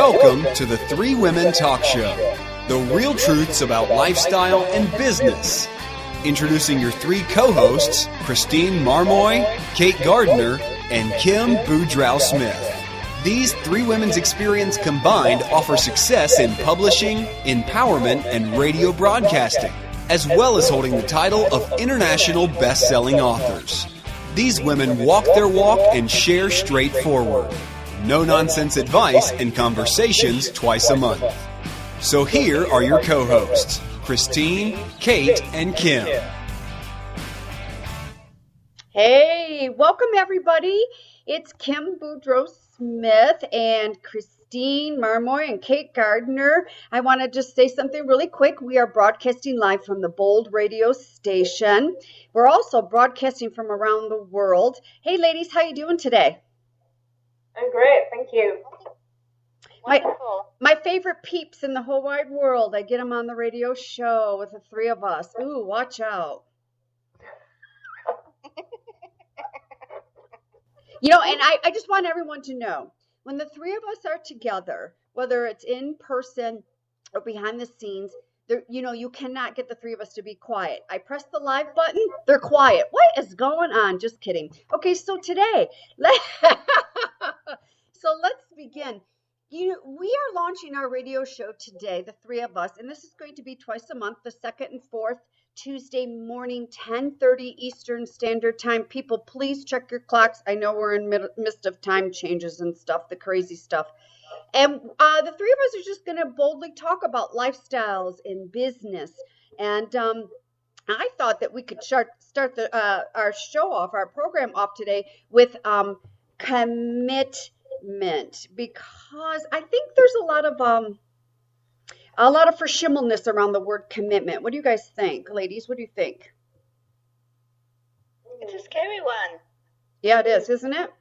Welcome to the Three Women Talk Show, the real truths about lifestyle and business. Introducing your three co-hosts, Christine Marmoy, Kate Gardner, and Kim Boudreau-Smith. These three women's experience combined offer success in publishing, empowerment, and radio broadcasting, as well as holding the title of international best-selling authors. These women walk their walk and share straightforward. No-nonsense advice and conversations twice a month. So here are your co-hosts, Christine, Kate, and Kim. Hey, welcome everybody. It's Kim Boudreau-Smith and Christine Marmoy and Kate Gardner. I want to just say something really quick. We are broadcasting live from the Bold radio station. We're also broadcasting from around the world. Hey ladies, how you doing today? I'm great, thank you. My favorite peeps in the whole wide world. I get them on the radio show with the three of us. Ooh, watch out. You know, and I just want everyone to know, when the three of us are together, whether it's in person or behind the scenes, you cannot get the three of us to be quiet. I press the live button, they're quiet. What is going on? Just kidding. Okay, so today, let's begin. We are launching our radio show today, the three of us, and this is going to be twice a month, the second and fourth Tuesday morning, 10:30 Eastern Standard Time. People, please check your clocks. I know we're in midst of time changes and stuff, the crazy stuff. And the three of us are just going to boldly talk about lifestyles in business. And I thought that we could start our show off, our program off today with commitment, because I think there's a lot of forschimelness around the word commitment. What do you guys think, ladies? What do you think? It's a scary one. Yeah, it is, isn't it?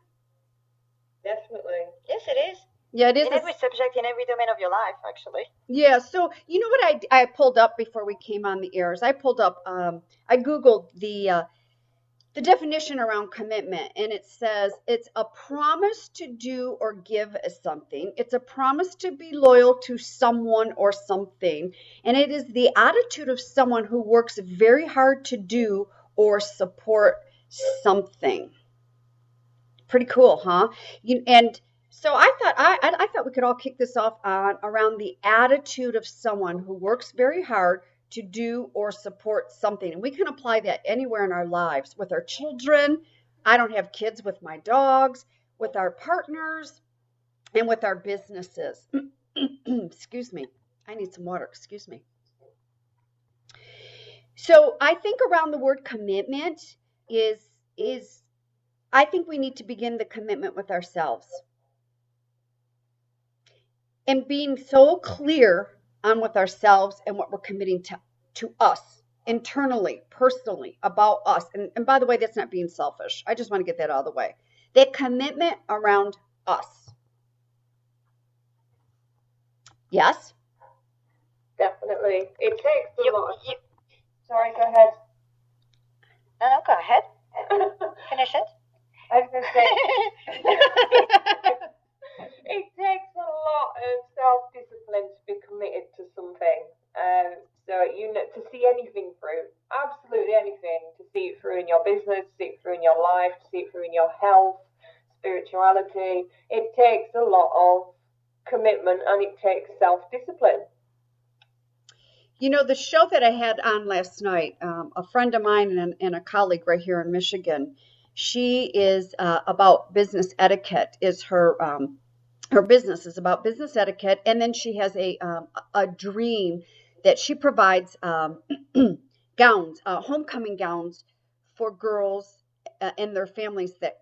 Definitely. Yes, it is. Yeah, it is. In every subject, in every domain of your life, actually. Yeah, so you know what I pulled up before we came on the airs? I pulled up, I Googled the definition around commitment, and it says it's a promise to do or give something. It's a promise to be loyal to someone or something, and it is the attitude of someone who works very hard to do or support something. Pretty cool, huh? So I thought we could all kick this off on around the attitude of someone who works very hard to do or support something. And we can apply that anywhere in our lives, with our children. I don't have kids, with my dogs, with our partners, and with our businesses. Excuse me. I need some water. Excuse me. So I think around the word commitment is I think we need to begin the commitment with ourselves. And being so clear on with ourselves and what we're committing to us internally, personally, about us. And by the way, that's not being selfish. I just want to get that out of the way. That commitment around us. Yes? Definitely. It takes a lot. Sorry, go ahead. No, go ahead. Finish it. I was going to say, it takes a lot of self-discipline to be committed to something. To see anything through, absolutely anything, to see it through in your business, to see it through in your life, to see it through in your health, spirituality, it takes a lot of commitment, and it takes self-discipline. You know, the show that I had on last night, a friend of mine and a colleague right here in Michigan, she is about business etiquette, is her business is about business etiquette, and then she has a dream that she provides gowns, homecoming gowns for girls and their families that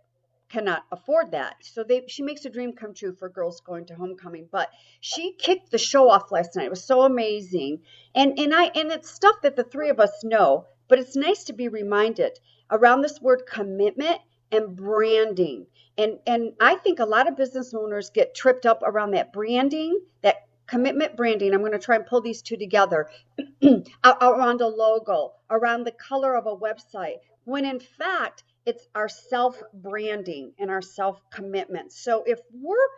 cannot afford that. So she makes a dream come true for girls going to homecoming. But she kicked the show off last night. It was so amazing, and it's stuff that the three of us know, but it's nice to be reminded around this word commitment and branding. And I think a lot of business owners get tripped up around that branding, that commitment branding. I'm going to try and pull these two together around a logo, around the color of a website, when in fact, it's our self-branding and our self-commitment. So if we're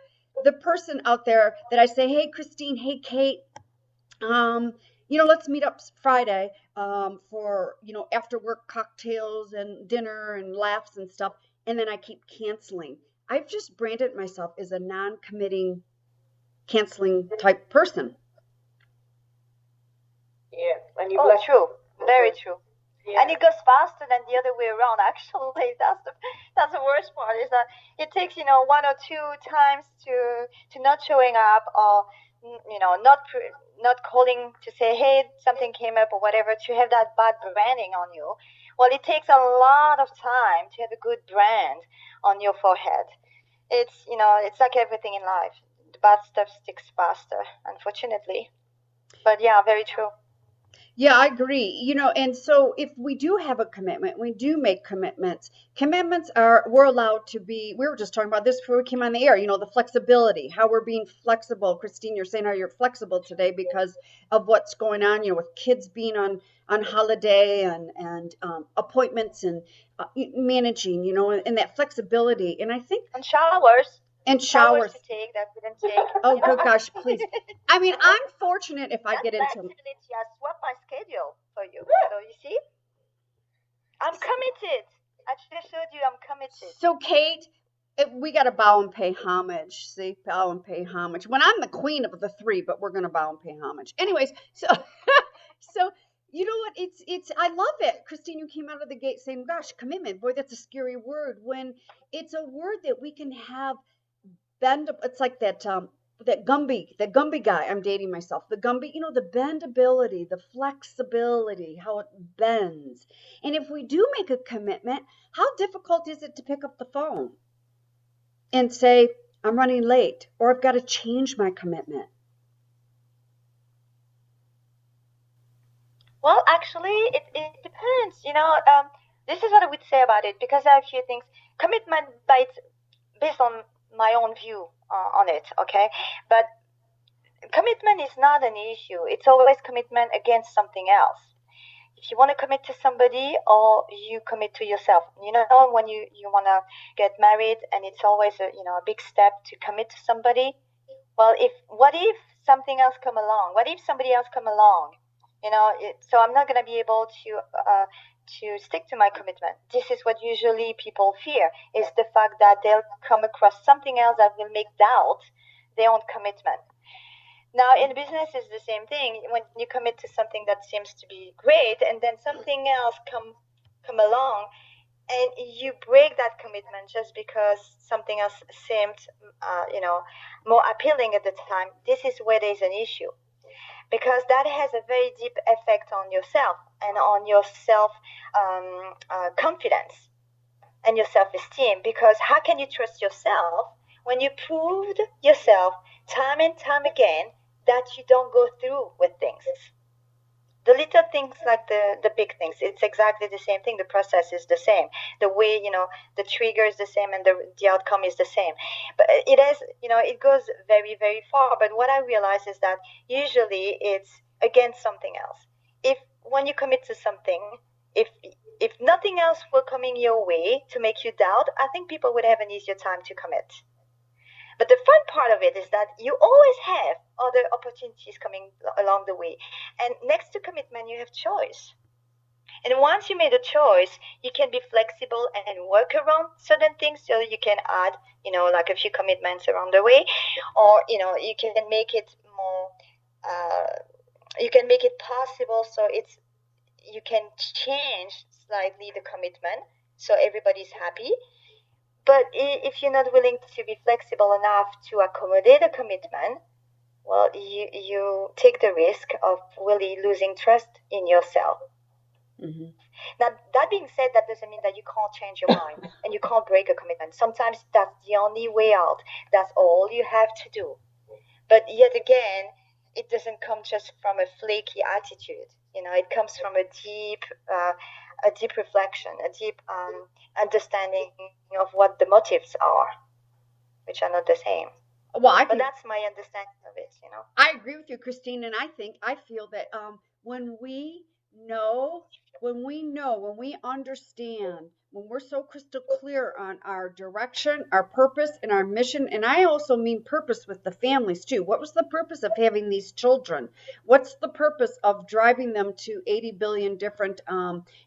the person out there that I say, hey, Christine, hey, Kate, let's meet up Friday for, after work cocktails and dinner and laughs and stuff. And then I keep canceling. I've just branded myself as a non-committing, canceling type person. Yeah, and Oh, true. Very true. Yeah. And it goes faster than the other way around. Actually, that's the worst part is that it takes 1 or 2 times to not showing up, or not calling to say, hey, something came up or whatever, to have that bad branding on you. Well, it takes a lot of time to have a good brand on your forehead. It's it's like everything in life. The bad stuff sticks faster, unfortunately. But yeah, very true. Yeah, I agree. And so if we do have a commitment, we do make commitments. Commitments we're allowed to be, we were just talking about this before we came on the air, the flexibility, how we're being flexible. Christine, you're saying how you're flexible today because of what's going on, with kids being on holiday and appointments and managing, and that flexibility. And I think. And showers. And showers to take that we didn't take. Oh, good gosh, please. I mean, I'm fortunate if I get into. I swap my schedule for you. So you see, I'm committed. I just showed you I'm committed. So, Kate, we got to bow and pay homage. See, bow and pay homage. When I'm the queen of the three, but we're going to bow and pay homage. Anyways, so you know what? It's. I love it, Christine. You came out of the gate saying, "Gosh, commitment. Boy, that's a scary word." When it's a word that we can have. It's like that Gumby guy. I'm dating myself. The Gumby, the bendability, the flexibility, how it bends. And if we do make a commitment, how difficult is it to pick up the phone and say, I'm running late, or I've got to change my commitment? Well, actually, it depends. This is what I would say about it, because there are a few things. Commitment, based on my own view on it, okay? But commitment is not an issue. It's always commitment against something else. If you want to commit to somebody, or you commit to yourself. When you want to get married, and it's always a big step to commit to somebody. Well, what if something else come along? What if somebody else come along? So I'm not going to be able to stick to my commitment. This is what usually people fear, is the fact that they'll come across something else that will make doubt their own commitment. Now, in business, it's the same thing. When you commit to something that seems to be great, and then something else come along, and you break that commitment just because something else seemed, more appealing at the time, this is where there's an issue. Because that has a very deep effect on yourself and on your self confidence and your self-esteem. Because how can you trust yourself when you proved yourself time and time again that you don't go through with things? The little things like the big things, it's exactly the same thing. The process is the same. The way, the trigger is the same, and the outcome is the same. But it goes very, very far. But what I realize is that usually it's against something else. When you commit to something, if nothing else were coming your way to make you doubt, I think people would have an easier time to commit. But the fun part of it is that you always have other opportunities coming along the way. And next to commitment, you have choice. And once you made a choice, you can be flexible and work around certain things. So you can add, like a few commitments around the way, or, you can make it more, you can make it possible. So you can change slightly the commitment so everybody's happy. But if you're not willing to be flexible enough to accommodate a commitment, well, you take the risk of really losing trust in yourself. Mm-hmm. Now, that being said, that doesn't mean that you can't change your mind and you can't break a commitment. Sometimes that's the only way out. That's all you have to do. But yet again, it doesn't come just from a flaky attitude. It comes from a deep reflection, a deep understanding of what the motives are, which are not the same. Well, but that's my understanding of it. I agree with you, Christine, and I feel that when we understand, when we're so crystal clear on our direction, our purpose, and our mission, and I also mean purpose with the families too. What was the purpose of having these children? What's the purpose of driving them to 80 billion different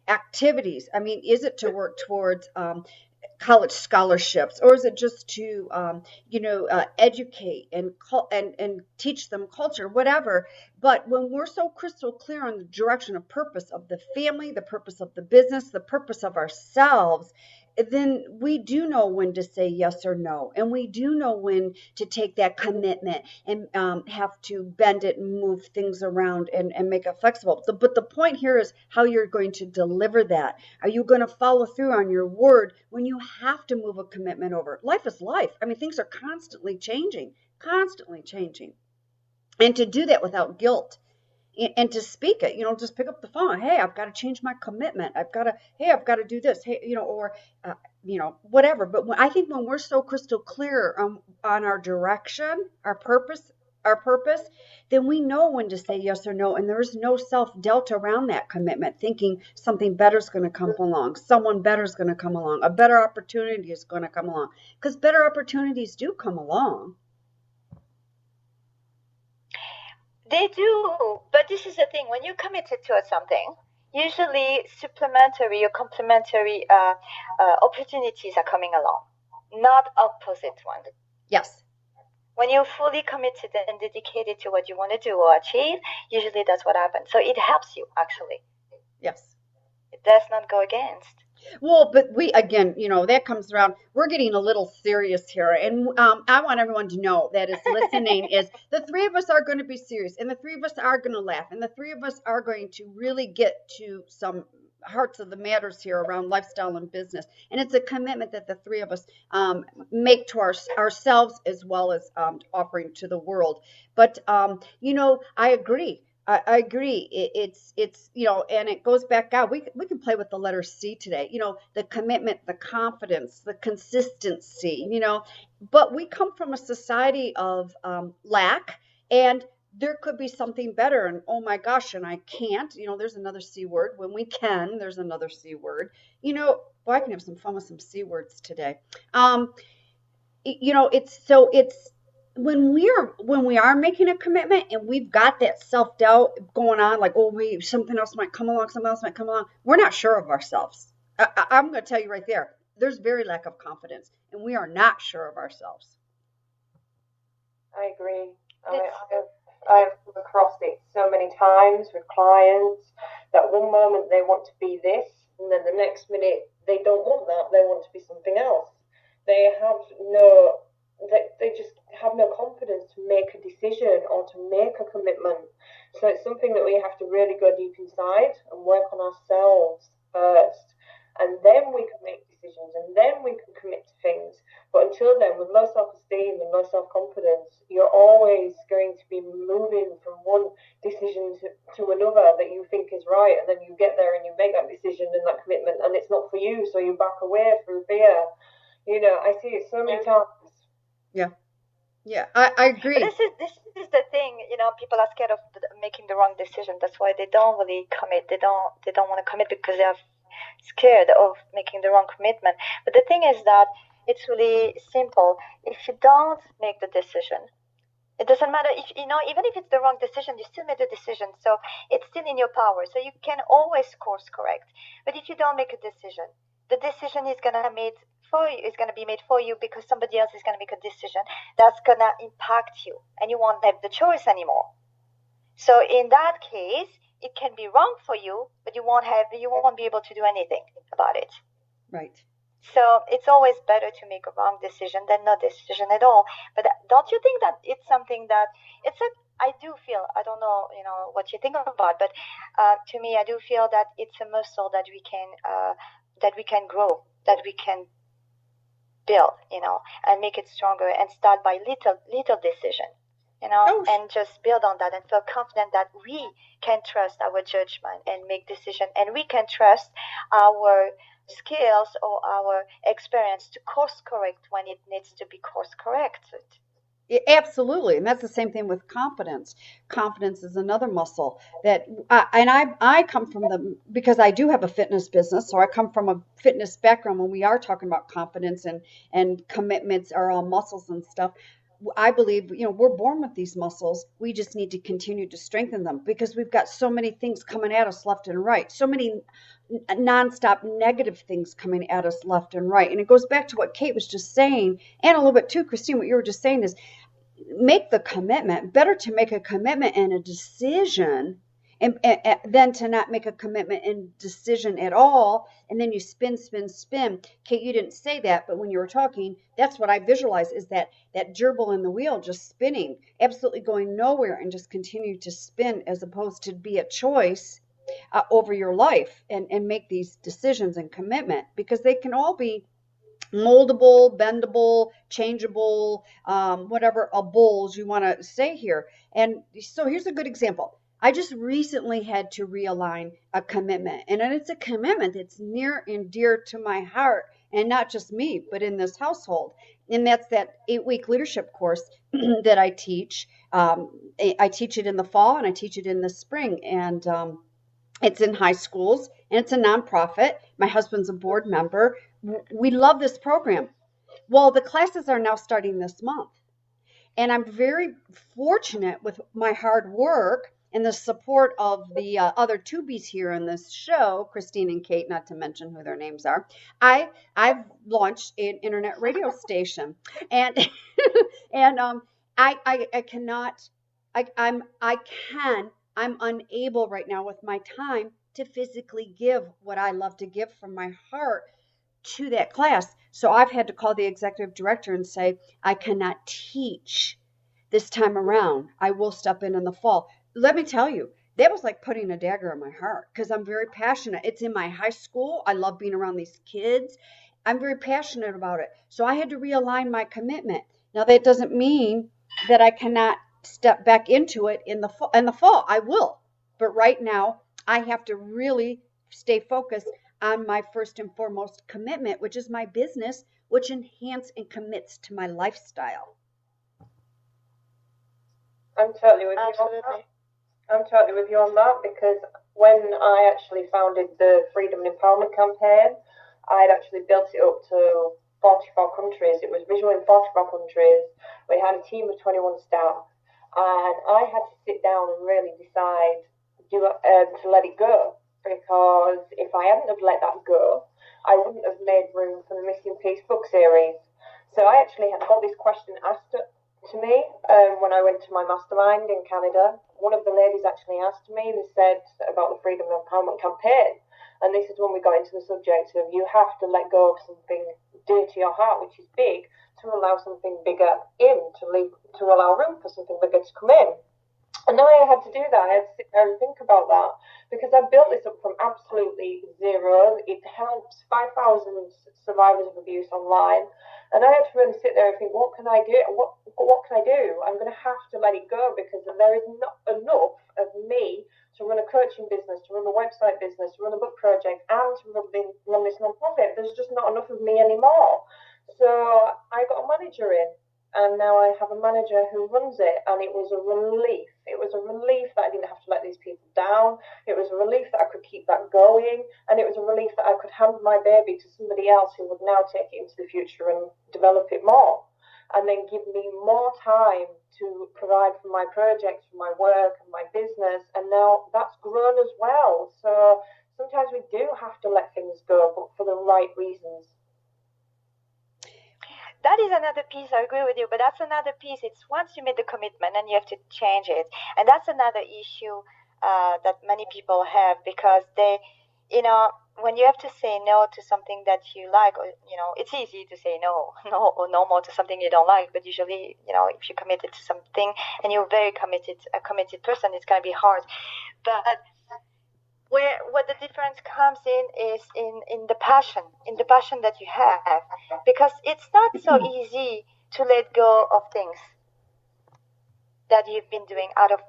activities? I mean, is it to work towards college scholarships, or is it just to educate and teach them culture, whatever? But when we're so crystal clear on the direction of purpose of the family, the purpose of the business, the purpose of ourselves, then we do know when to say yes or no, and we do know when to take that commitment and have to bend it and move things around and make it flexible. But the point here is how you're going to deliver that. Are you going to follow through on your word when you have to move a commitment over? Life is life. I mean, things are constantly changing. And to do that without guilt and to speak it, just pick up the phone. Hey, I've got to change my commitment. I've got to do this. Hey, or, whatever. But I think when we're so crystal clear on our direction, our purpose, then we know when to say yes or no. And there's no self-doubt around that commitment, thinking something better is going to come along. Someone better is going to come along. A better opportunity is going to come along. Because better opportunities do come along. They do, but this is the thing. When you're committed to something, usually supplementary or complementary opportunities are coming along, not opposite ones. Yes. When you're fully committed and dedicated to what you want to do or achieve, usually that's what happens. So it helps you, actually. Yes. It does not go against. Well, but we, again, that comes around. We're getting a little serious here. And I want everyone to know that is listening is the three of us are going to be serious, and the three of us are going to laugh, and the three of us are going to really get to some hearts of the matters here around lifestyle and business. And it's a commitment that the three of us make to ourselves as well as offering to the world. But, I agree. I agree. It's and it goes back out. We can play with the letter C today. The commitment, the confidence, the consistency. But we come from a society of lack, and there could be something better. And oh my gosh, and I can't. There's another C word. When we can, there's another C word. Boy, I can have some fun with some C words today. It's when we are making a commitment and we've got that self-doubt going on, like, oh wait, something else might come along, we're not sure of ourselves. I'm going to tell you right there, there's very lack of confidence, and we are not sure of ourselves. I agree. I've come across it so many times with clients that one moment they want to be this, and then the next minute they don't want that, they want to be something else. They just have no confidence to make a decision or to make a commitment. So it's something that we have to really go deep inside and work on ourselves first. And then we can make decisions, and then we can commit to things. But until then, with low self-esteem and low self-confidence, you're always going to be moving from one decision to another that you think is right, and then you get there and you make that decision and that commitment, and it's not for you, so you back away through fear. I see it so many times. Yeah, I agree. This is the thing. People are scared of making the wrong decision. That's why they don't really commit. They don't want to commit because they're scared of making the wrong commitment. But the thing is that it's really simple. If you don't make the decision, it doesn't matter if even if it's the wrong decision, you still made the decision. So it's still in your power. So you can always course correct. But if you don't make a decision, the decision is gonna be made for you because somebody else is gonna make a decision that's gonna impact you, and you won't have the choice anymore. So in that case, it can be wrong for you, but you won't be able to do anything about it. Right. So it's always better to make a wrong decision than no decision at all. But don't you think that it's something that I do feel, I don't know, what you think about, but to me, I do feel that it's a muscle that we can grow, that we can build, and make it stronger, and start by little decision, and just build on that and feel confident that we can trust our judgment and make decision, and we can trust our skills or our experience to course correct when it needs to be course corrected. Absolutely, and that's the same thing with confidence. Confidence is another muscle that, and I come from because I do have a fitness business, so I come from a fitness background. When we are talking about confidence and commitments are all muscles and stuff, I believe, we're born with these muscles. We just need to continue to strengthen them because we've got so many things coming at us left and right. So many nonstop negative things coming at us left and right. And it goes back to what Kate was just saying, and a little bit too, Christine, what you were just saying is make the commitment. Better to make a commitment and a decision than to not make a commitment and decision at all, and then you spin, spin, spin. Kate, you didn't say that, but when you were talking, that's what I visualize, is that gerbil in the wheel just spinning, absolutely going nowhere, and just continue to spin, as opposed to be a choice over your life and make these decisions and commitment, because they can all be moldable, bendable, changeable, whatever a bulls you want to say here. And so here's a good example. I just recently had to realign a commitment, and it's a commitment that's near and dear to my heart, and not just me, but in this household. And that's that 8-week leadership course that I teach. I teach it in the fall and I teach it in the spring, and it's in high schools, and it's a nonprofit. My husband's a board member. We love this program. Well, the classes are now starting this month. And I'm very fortunate with my hard work and the support of the other tubies here in this show, Christine and Kate, not to mention who their names are. I've launched an internet radio station, and and I cannot, I'm unable right now with my time to physically give what I love to give from my heart to that class. So I've had to call the executive director and say, I cannot teach this time around. I will step in the fall. Let me tell you, that was like putting a dagger in my heart, because I'm very passionate. It's in my high school. I love being around these kids. I'm very passionate about it. So I had to realign my commitment. Now, that doesn't mean that I cannot step back into it in the fall. In the fall, I will. But right now, I have to really stay focused on my first and foremost commitment, which is my business, which enhances and commits to my lifestyle. I'm totally with you on that. I'm totally with you on that, because when I actually founded the Freedom and Empowerment campaign, I'd actually built it up to 44 countries. It was visual in 44 countries. We had a team of 21 staff, and I had to sit down and really decide to let it go, because if I hadn't have let that go, I wouldn't have made room for the Missing Piece book series. So I actually had got this question asked to me when I went to my mastermind in Canada. One of the ladies actually asked me, they said about the Freedom and Empowerment campaign, and this is when we got into the subject of you have to let go of something dear to your heart, which is big, to allow something bigger to allow room for something bigger to come in. And I had to do that. I had to sit there and think about that, because I built this up from absolutely zero. It helps 5,000 survivors of abuse online. And I had to really sit there and think, what can I do? What can I do? I'm going to have to let it go, because there is not enough of me to run a coaching business, to run a website business, to run a book project, and to run this non-profit. There's just not enough of me anymore. So I got a manager in, and now I have a manager who runs it, and it was a relief. It was a relief that I didn't have to let these people down. It was a relief that I could keep that going, and it was a relief that I could hand my baby to somebody else who would now take it into the future and develop it more, and then give me more time to provide for my projects, for my work and my business. And now that's grown as well. So sometimes we do have to let things go, but for the right reasons. That is another piece. I agree with you, but that's another piece. It's once you made the commitment and you have to change it, and that's another issue that many people have, because they, when you have to say no to something that you like, or, it's easy to say no more to something you don't like, but usually, if you're committed to something and you're a committed person, it's going to be hard. But what the difference comes in is in the passion that you have, because it's not so easy to let go of things that you've been doing out of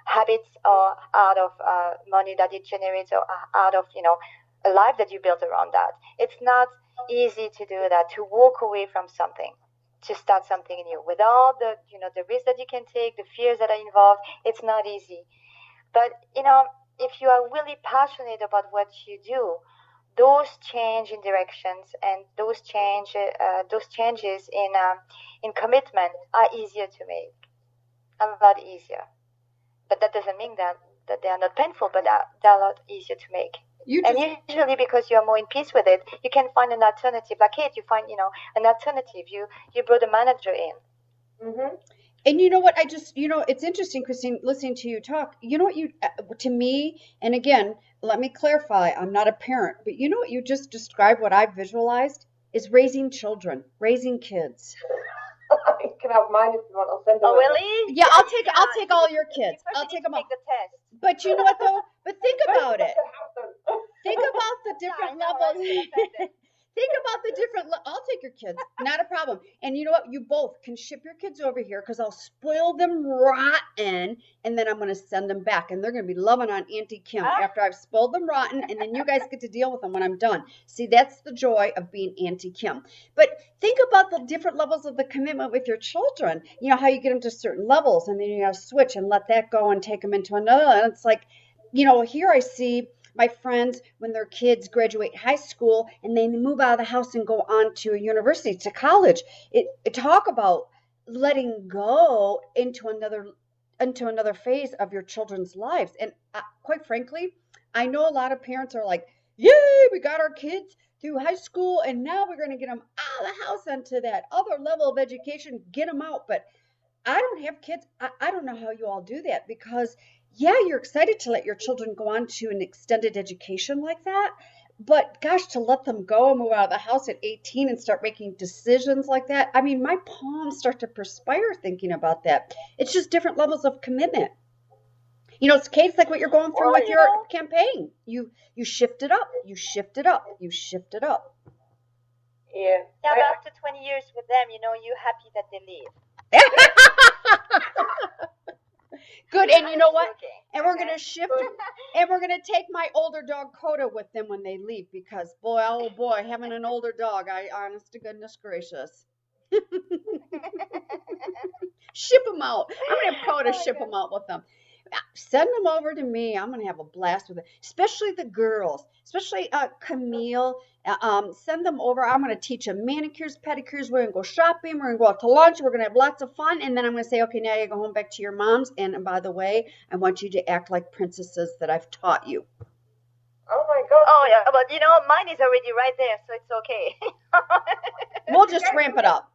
habits, or out of money that it generates, or out of a life that you built around that. It's not easy to do that, to walk away from something. to start something new. With all the, the risks that you can take, the fears that are involved, it's not easy. But, if you are really passionate about what you do, those change in directions and those changes in commitment are easier to make, a lot easier. But that doesn't mean that they are not painful, but they're a lot easier to make. And usually, because you are more in peace with it, you can find an alternative. Like Kate, you find an alternative. You brought a manager in. Mm-hmm. And you know what? It's interesting, Christine, listening to you talk. You know what to me, and again, let me clarify, I'm not a parent, but you know what you just described, what I visualized is raising children, raising kids. You can have mine if you want. I'll send them. Oh, really? Yeah, I'll take all your kids. I'll take them all. Take the test. But you know what though? But think about it. Think about the different levels. Think about the different. I'll take your kids, not a problem. And you know what? You both can ship your kids over here because I'll spoil them rotten, and then I'm going to send them back, and they're going to be loving on Auntie Kim after I've spoiled them rotten, and then you guys get to deal with them when I'm done. See, that's the joy of being Auntie Kim. But think about the different levels of the commitment with your children. You know how you get them to certain levels, and then you got to switch and let that go and take them into another. And it's like, here I see my friends, when their kids graduate high school and they move out of the house and go on to a university, to college, it talk about letting go into another phase of your children's lives. And quite frankly, I know a lot of parents are like, yay, we got our kids through high school and now we're going to get them out of the house onto that other level of education, get them out. But I don't have kids. I don't know how you all do that, because yeah, you're excited to let your children go on to an extended education like that. But gosh, to let them go and move out of the house at 18 and start making decisions like that. I mean, my palms start to perspire thinking about that. It's just different levels of commitment. It's Kate's like what you're going through with your campaign. You shift it up, you shift it up, you shift it up. Yeah. Yeah, but after 20 years with them, you're happy that they leave. Good, and you know what? And we're gonna shift, and we're gonna take my older dog Coda with them when they leave, because boy, oh boy, having an older dog, honest to goodness gracious. Ship them out. I'm gonna have Coda ship them out with them. Send them over to me. I'm gonna have a blast with it, especially the girls, especially Camille. Send them over. I'm gonna teach them manicures, pedicures. We're gonna go shopping. We're gonna go out to lunch. We're gonna have lots of fun, and then I'm gonna say, okay, now you go home back to your moms. And by the way, I want you to act like princesses that I've taught you. Oh my God. Oh yeah, but mine is already right there, so it's okay. We'll just ramp it up.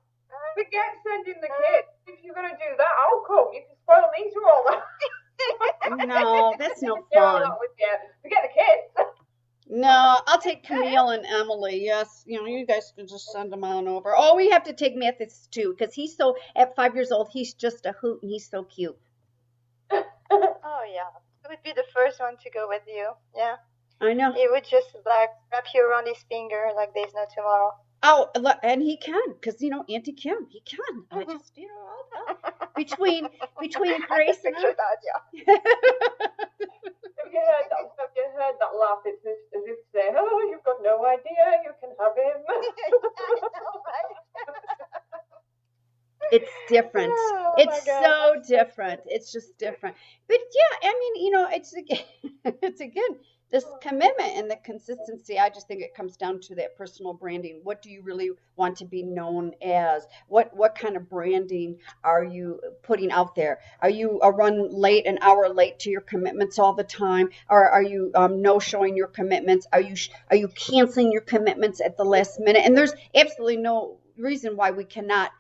Forget sending the kids. If you're gonna do that, I'll come. You can spoil me through all that. No, that's no Yeah, fun. forget the kids. No, I'll take Camille and Emily. Yes, you guys can just send them on over. Oh, we have to take Mathis too, because at 5 years old, he's just a hoot and he's so cute. Oh yeah, it would be the first one to go with you. Yeah. I know. He would just wrap you around his finger like there's no tomorrow. Oh, and he can, because Auntie Kim, he can. I just, between Grace and I. Have you heard that laugh? It's as if to say, oh, you've got no idea, you can have him. It's different. Oh, it's so different. It's just different. But yeah, I mean, it's again, this commitment and the consistency. I just think it comes down to that personal branding. What do you really want to be known as? What kind of branding are you putting out there? Are you an hour late to your commitments all the time? Or are you no-showing your commitments? Are you canceling your commitments at the last minute? And there's absolutely no reason why we cannot.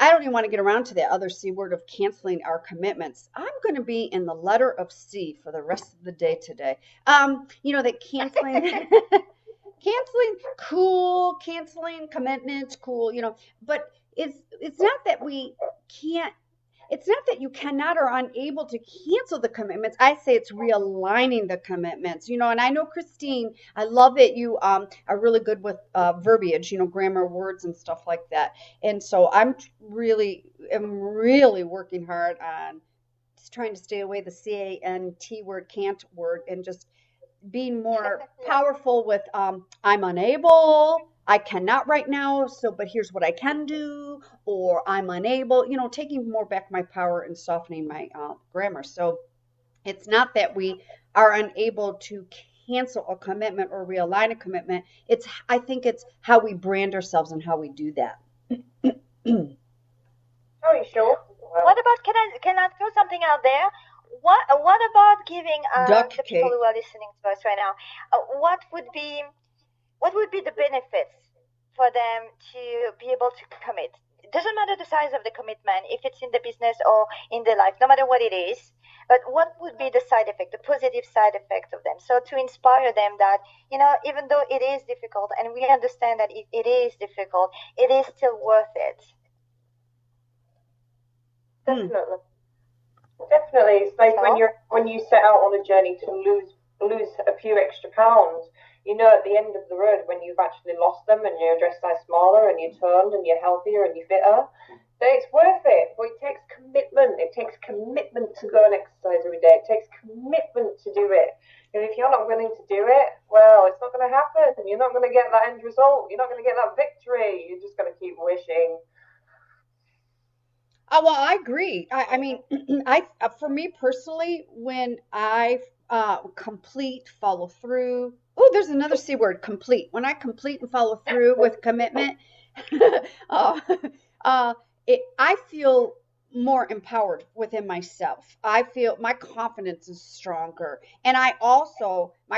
I don't even want to get around to that other C word of canceling our commitments. I'm going to be in the letter of C for the rest of the day today. That canceling commitments, cool, but it's not that we can't. It's not that you cannot or unable to cancel the commitments. I say it's realigning the commitments, and I know, Christine, I love it. You are really good with verbiage, grammar, words and stuff like that. And so I'm really working hard on trying to stay away the C-A-N-T word, can't word, and just being more powerful with I'm unable, I cannot right now, so but here's what I can do, or I'm unable, taking more back my power and softening my grammar. So it's not that we are unable to cancel a commitment or realign a commitment. I think it's how we brand ourselves and how we do that. Are you sure? What about, can I throw something out there? What about giving Duck the people cake. who are listening to us right now, what would be the benefits for them to be able to commit? It doesn't matter the size of the commitment, if it's in the business or in their life, no matter what it is. But what would be the side effect, the positive side effect of them? So to inspire them that, even though it is difficult, and we understand that it is difficult, it is still worth it. Definitely. Definitely. It's like when you set out on a journey to lose a few extra pounds, at the end of the road when you've actually lost them and your dress size smaller and you're toned and you're healthier and you're fitter, then it's worth it. But it takes commitment. It takes commitment to go and exercise every day. It takes commitment to do it. And if you're not willing to do it, well, it's not going to happen. You're not going to get that end result. You're not going to get that victory. You're just going to keep wishing. Well, I agree. I mean, for me personally, when I complete, follow through. Oh, there's another C word, complete. When I complete and follow through with commitment, uh, I feel more empowered within myself. I feel my confidence is stronger. And my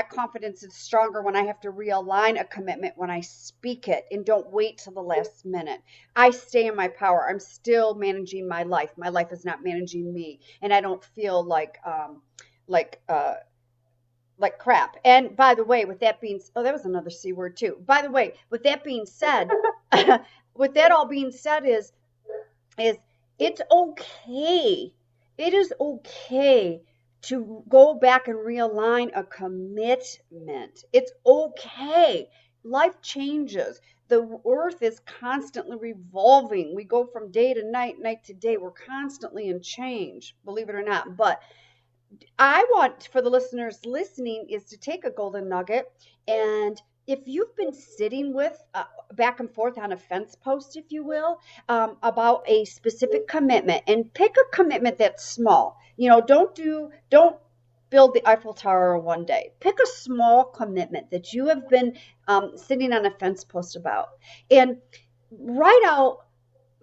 confidence is stronger when I have to realign a commitment when I speak it and don't wait till the last minute. I stay in my power. I'm still managing my life. My life is not managing me. And I don't feel like crap. And by the way, with that being, that was another C word too. By the way, with that being said, with that all being said is it's okay. It is okay to go back and realign a commitment. It's okay. Life changes. The earth is constantly revolving. We go from day to night, night to day. We're constantly in change, believe it or not. But I want for the listeners listening is to take a golden nugget, and if you've been sitting with back and forth on a fence post, if you will, about a specific commitment, and pick a commitment that's small. Don't build the Eiffel Tower in one day. Pick a small commitment that you have been sitting on a fence post about, and write out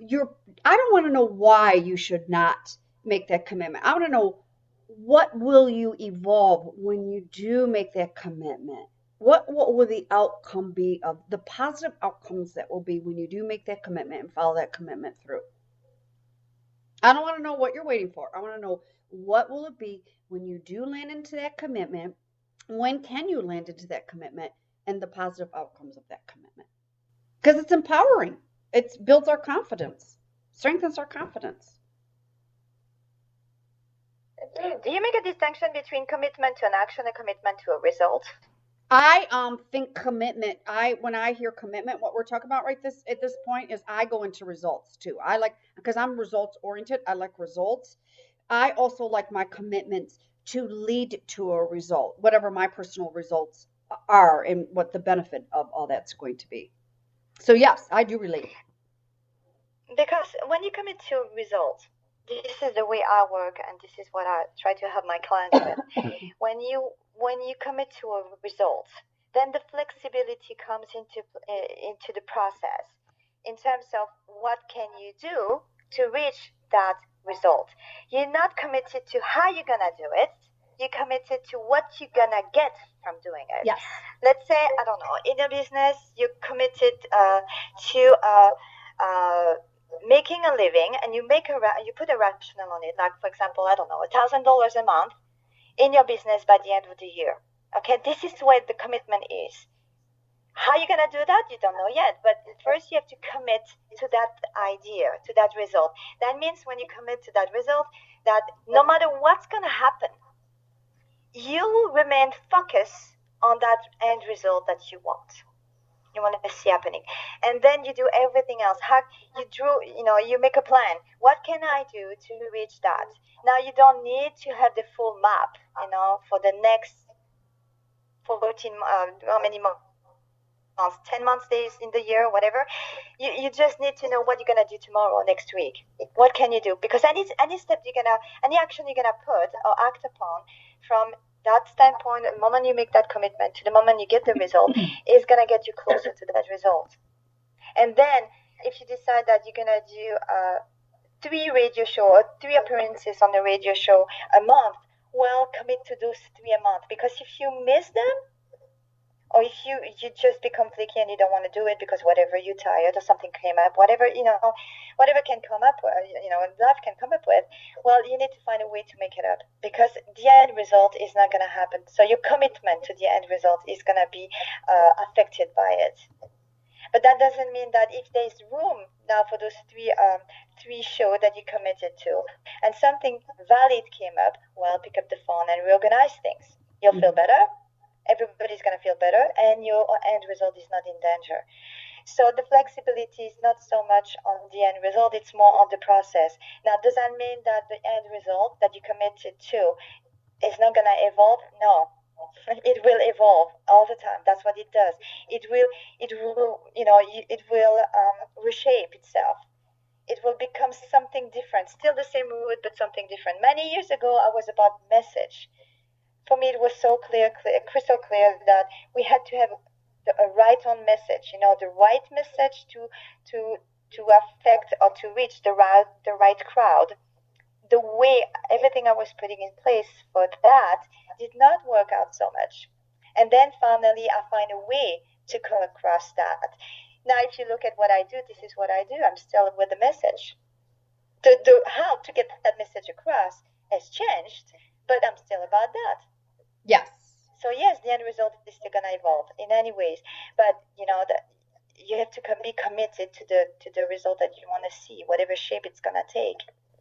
I don't want to know why you should not make that commitment. I want to know, what will you evolve when you do make that commitment? What will the outcome be of the positive outcomes that will be when you do make that commitment and follow that commitment through? I don't want to know what you're waiting for. I want to know, what will it be when you do land into that commitment? When can you land into that commitment, and the positive outcomes of that commitment? Because it's empowering. It builds our confidence, strengthens our confidence. Do you make a distinction between commitment to an action and commitment to a result? I think commitment. When I hear commitment, what we're talking about at this point is I go into results too. I like, because I'm results oriented. I like results. I also like my commitments to lead to a result, whatever my personal results are, and what the benefit of all that's going to be. So yes, I do relate. Because when you commit to a result, this is the way I work, and this is what I try to help my clients with. When you commit to a result, then the flexibility comes into the process in terms of what can you do to reach that result. You're not committed to how you're gonna do it. You're committed to what you're gonna get from doing it. Yes. Let's say, I don't know, in a business, you're committed to making a living, and you put a rationale on it, like, for example, I don't know, $1,000 a month in your business by the end of the year. Okay, this is what the commitment is. How you're gonna do that, you don't know yet, but first you have to commit to that idea, to that result. That means when you commit to that result, that no matter what's gonna happen, you will remain focused on that end result that you want to see happening. And then you do everything else. You make a plan. What can I do to reach that? Now you don't need to have the full map, for the next 14, how many months months, 10 months days in the year, whatever. You just need to know what you're going to do tomorrow, next week. What can you do? Because any step any action you're going to put or act upon from that standpoint, the moment you make that commitment to the moment you get the result, is going to get you closer to that result. And then if you decide that you're going to do 3 radio shows or 3 appearances on the radio show a month, well, commit to those 3 a month. Because if you miss them, or if you just become flaky and you don't want to do it because whatever, you're tired or something came up, whatever can come up, life can come up with, well, you need to find a way to make it up, because the end result is not going to happen. So your commitment to the end result is going to be affected by it. But that doesn't mean that if there's room now for those 3 shows that you committed to, and something valid came up, well, pick up the phone and reorganize things. You'll feel better. Everybody's going to feel better, and your end result is not in danger. So the flexibility is not so much on the end result, it's more on the process. Now, does that mean that the end result that you committed to is not going to evolve? No. It will evolve all the time. That's what it does. It will reshape itself. It will become something different. Still the same route, but something different. Many years ago, I was about message. For me, it was so crystal clear that we had to have a right on message. The right message to affect or to reach the right crowd. The way everything I was putting in place for that did not work out so much. And then finally, I find a way to come across that. Now, if you look at what I do, this is what I do. I'm still with the message. How to get that message across has changed, but I'm still about that. Yes. So yes, the end result is still going to evolve in any ways, but that you have to be committed to the result that you want to see, whatever shape it's going to take.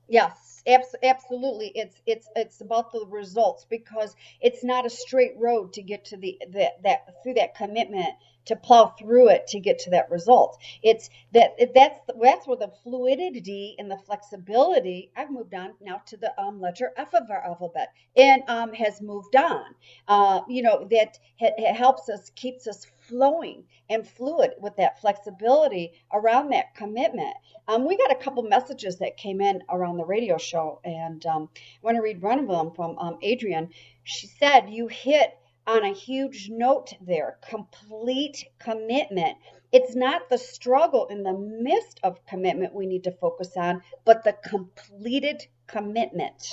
Yes, absolutely. It's about the results, because it's not a straight road to get to through that commitment, to plow through it to get to that result. It's that's where the fluidity and the flexibility. I've moved on now to the letter F of our alphabet, and has moved on. That helps us, keeps us flowing and fluid with that flexibility around that commitment. We got a couple messages that came in around the radio show, and I want to read one of them from Adrienne. She said, you hit on a huge note there, complete commitment. It's not the struggle in the midst of commitment we need to focus on, but the completed commitment.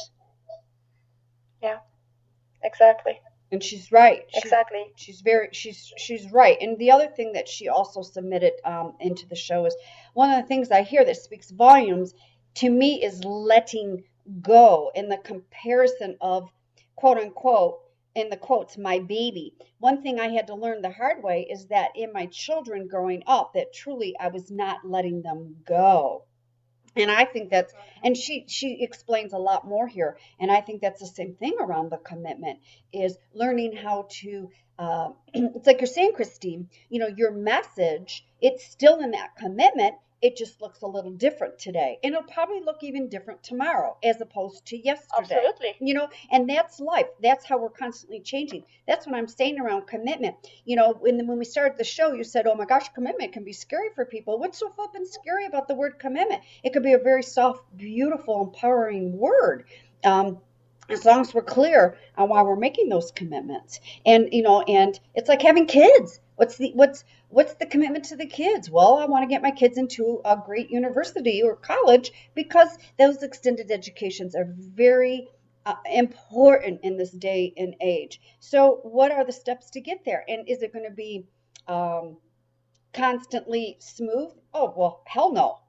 Yeah, exactly. And she's right. Exactly. She's right. And the other thing that she also submitted into the show is, one of the things I hear that speaks volumes to me is letting go, in the comparison of, quote unquote, in the quotes, my baby. One thing I had to learn the hard way is that in my children growing up, that truly I was not letting them go. And I think that's, and she explains a lot more here. And I think that's the same thing around the commitment, is learning how to, it's like you're saying, Christine, your message, it's still in that commitment. It just looks a little different today. And it'll probably look even different tomorrow as opposed to yesterday. Absolutely. And that's life. That's how we're constantly changing. That's what I'm saying around commitment. When we started the show, you said, oh my gosh, commitment can be scary for people. What's so flippin' scary about the word commitment? It could be a very soft, beautiful, empowering word. As long as we're clear on why we're making those commitments. And it's like having kids. What's the commitment to the kids? Well, I want to get my kids into a great university or college, because those extended educations are very important in this day and age. So what are the steps to get there? And is it going to be constantly smooth? Oh, well, hell no.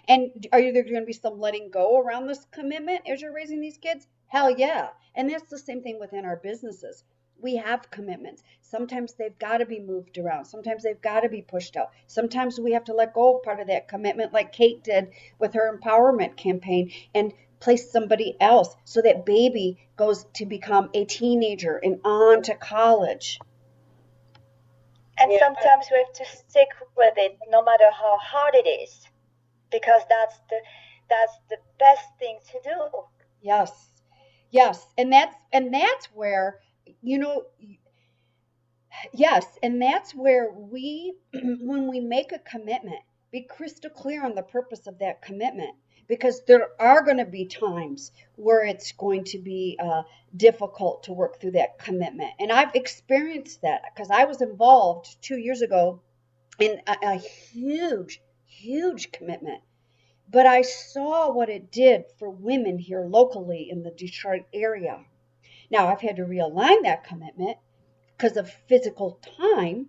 And are there going to be some letting go around this commitment as you're raising these kids? Hell yeah. And that's the same thing within our businesses. We have commitments. Sometimes they've got to be moved around. Sometimes they've got to be pushed out. Sometimes we have to let go of part of that commitment, like Kate did with her empowerment campaign, and place somebody else, so that baby goes to become a teenager and on to college. And sometimes we have to stick with it, no matter how hard it is, because that's the best thing to do. Yes, and that's where Yes, and that's where when we make a commitment, be crystal clear on the purpose of that commitment, because there are going to be times where it's going to be difficult to work through that commitment. And I've experienced that because I was involved 2 years ago in a huge, huge commitment. But I saw what it did for women here locally in the Detroit area. Now, I've had to realign that commitment because of physical time,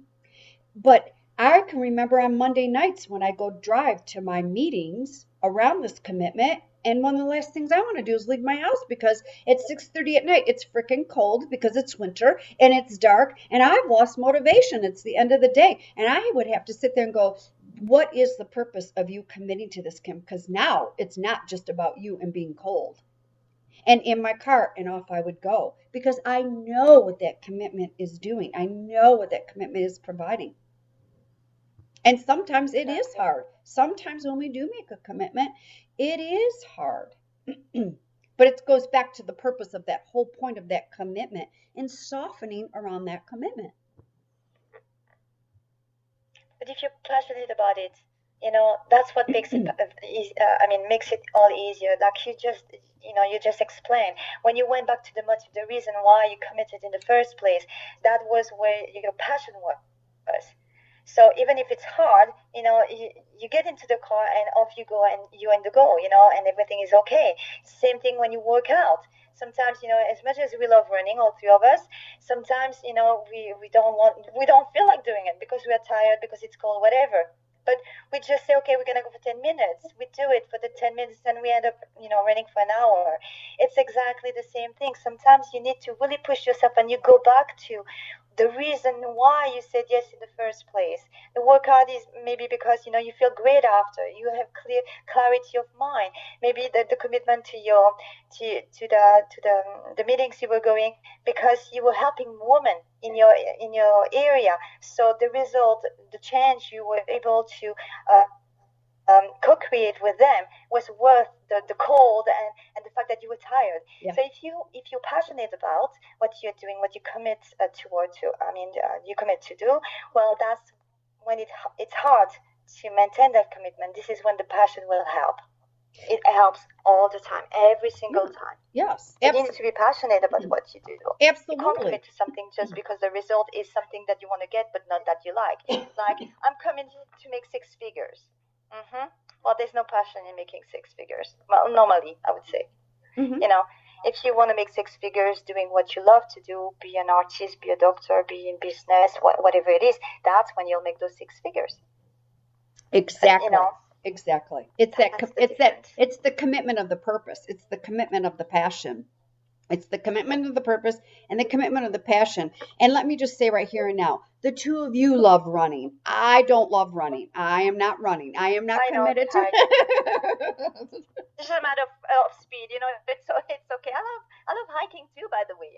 but I can remember on Monday nights when I go drive to my meetings around this commitment, and one of the last things I want to do is leave my house because it's 6:30 at night. It's freaking cold because it's winter and it's dark, and I've lost motivation. It's the end of the day, and I would have to sit there and go, what is the purpose of you committing to this, Kim? Because now it's not just about you and being cold. And in my car, and off I would go because I know what that commitment is doing. I know what that commitment is providing. And sometimes it is hard. Sometimes when we do make a commitment, it is hard. But it goes back to the purpose of that whole point of that commitment and softening around that commitment. But if you're passionate about it, that's what makes it makes it all easier. Like you just explained, when you went back to the motive, the reason why you committed in the first place, that was where your passion was. So even if it's hard, you get into the car and off you go, and you're in the goal, and everything is okay. Same thing when you work out. Sometimes, as much as we love running, all three of us, sometimes, we don't feel like doing it because we are tired, because it's cold, whatever. But we just say, okay, we're going to go for 10 minutes. We do it for the 10 minutes and we end up, running for an hour. It's exactly the same thing. Sometimes you need to really push yourself and you go back to the reason why you said yes in the first place. The workout is maybe because you feel great after. You have clarity of mind. Maybe the commitment to the meetings you were going because you were helping women in your area. So the result, the change you were able to co-create with them was worth the cold and the fact that you were tired. Yeah. So if you're passionate about what you're doing, what you commit you commit to do, well, that's when it's hard to maintain that commitment. This is when the passion will help. It helps all the time, every single time. Yes. You need to be passionate about what you do. Absolutely. You can't commit to something just because the result is something that you want to get, but not that you like. Like, I'm committed to make 6 figures. Mm-hmm. Well, there's no passion in making 6 figures. Well, normally, I would say. Mm-hmm. If you want to make 6 figures doing what you love to do, be an artist, be a doctor, be in business, whatever it is, that's when you'll make those 6 figures. Exactly. But, exactly. It's the commitment of the purpose. It's the commitment of the passion. It's the commitment of the purpose and the commitment of the passion. And let me just say right here and now, the two of you love running. I don't love running. I am not running. I am not committed to it. It's a matter of speed, it's okay. I love hiking too, by the way,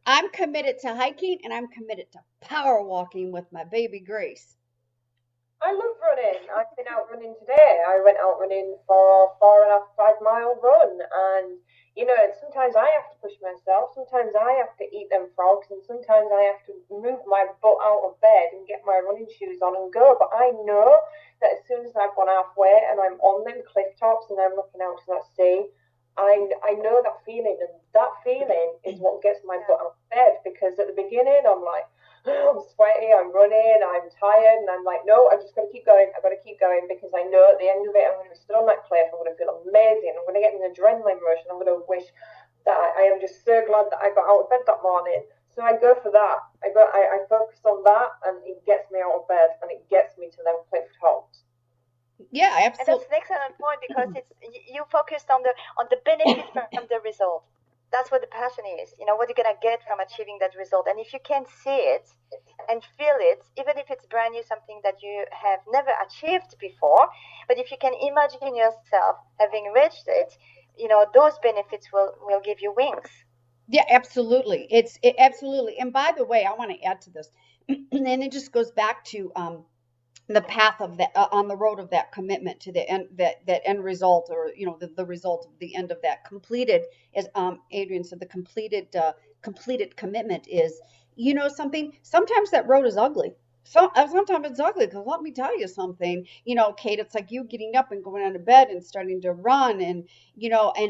I'm committed to hiking and I'm committed to power walking with my baby Grace. I love running. I've been out running today. I went out running for a 4.5 mile run, and sometimes I have to push myself, sometimes I have to eat them frogs, and sometimes I have to move my butt out of bed and get my running shoes on and go. But I know that as soon as I've gone halfway and I'm on them cliff tops and I'm looking out to that sea, I know that feeling, and that feeling is what gets my butt out of bed, because at the beginning I'm like, I'm sweaty, I'm running, I'm tired, and I'm like, no, I'm just going to keep going. I've got to keep going, because I know at the end of it, I'm going to be stood on that cliff. I'm going to feel amazing. I'm going to get an adrenaline rush, and I'm going to wish that I am just so glad that I got out of bed that morning. So I go for that. I focus on that, and it gets me out of bed, and it gets me to them cliff tops. Yeah, absolutely. And that's an excellent point, because you focused on the benefit from the result. That's what the passion is, what you're going to get from achieving that result. And if you can see it and feel it, even if it's brand new, something that you have never achieved before, but if you can imagine yourself having reached it, those benefits will give you wings. Yeah, absolutely. Absolutely. And by the way, I want to add to this, and it just goes back to the path of that on the road of that commitment to the end, that end result, or the result of the end of that completed, as Adrienne said, the completed commitment is you know something? Sometimes that road is ugly. Sometimes it's ugly because let me tell you something. Kate, it's like you getting up and going out of bed and starting to run, and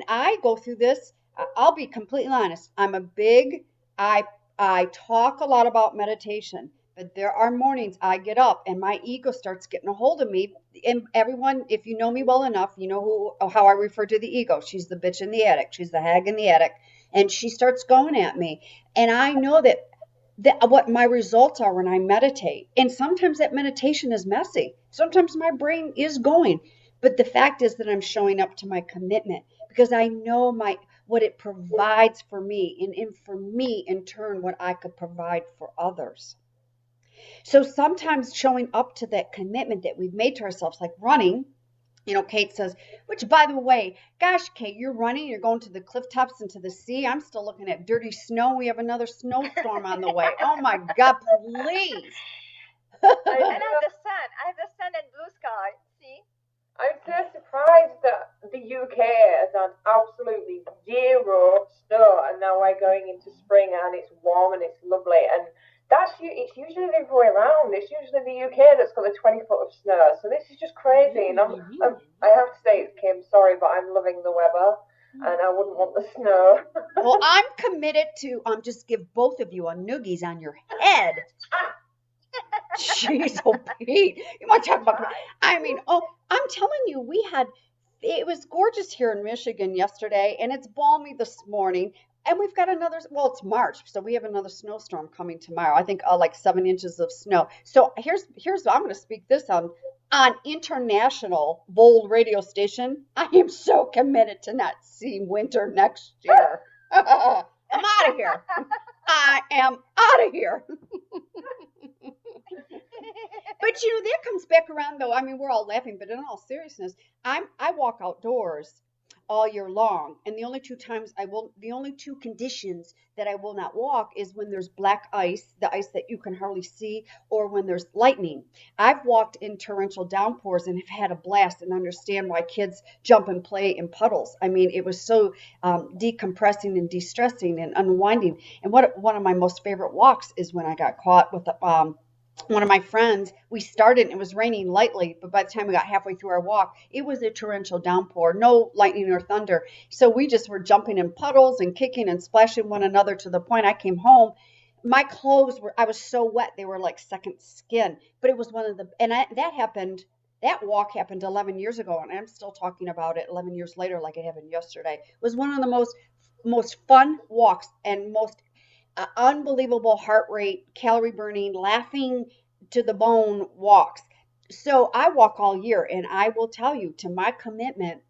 I go through this. I'll be completely honest. I I talk a lot about meditation, but there are mornings I get up and my ego starts getting a hold of me. And everyone, if you know me well enough, you know how I refer to the ego. She's the bitch in the attic. She's the hag in the attic, and she starts going at me. And I know that what my results are when I meditate. And sometimes that meditation is messy. Sometimes my brain is going. But the fact is that I'm showing up to my commitment because I know what it provides for me and for me in turn what I could provide for others. So sometimes showing up to that commitment that we've made to ourselves, like running, Kate says, which by the way, gosh, Kate, you're running, you're going to the cliff tops and to the sea. I'm still looking at dirty snow. We have another snowstorm on the way. Oh my God, please. And I have the sun and blue sky. See? I'm so surprised that the UK has had absolutely zero snow, and now we're going into spring and it's warm and it's lovely. And it's usually the other way around. It's usually the UK that's got the 20 foot of snow. So this is just crazy. And I have to say, Kim, sorry, but I'm loving the weather, and I wouldn't want the snow. Well, I'm committed to just give both of you a noogies on your head. Jeez, oh Pete, you want to talk about? I'm telling you, it was gorgeous here in Michigan yesterday, and it's balmy this morning. And we've got well, it's March, so we have another snowstorm coming tomorrow. I think like 7 inches of snow. So here's I'm going to speak this on international bold radio station. I am so committed to not seeing winter next year. I'm out of here. I am out of here. But that comes back around though. I mean, we're all laughing, but in all seriousness, I walk outdoors all year long, and the only two conditions that I will not walk is when there's black ice, the ice that you can hardly see, or when there's lightning. I've walked in torrential downpours and have had a blast and understand why kids jump and play in puddles. I mean, it was so decompressing and de-stressing and unwinding. And one of my most favorite walks is when I got caught with one of my friends. We started and it was raining lightly, but by the time we got halfway through our walk, it was a torrential downpour, no lightning or thunder. So we just were jumping in puddles and kicking and splashing one another to the point I came home. My clothes I was so wet, they were like second skin. But it was that walk happened 11 years ago, and I'm still talking about it 11 years later like it happened yesterday. It was one of the most fun walks and most unbelievable heart rate, calorie burning, laughing to the bone walks. So I walk all year, and I will tell you, to my commitment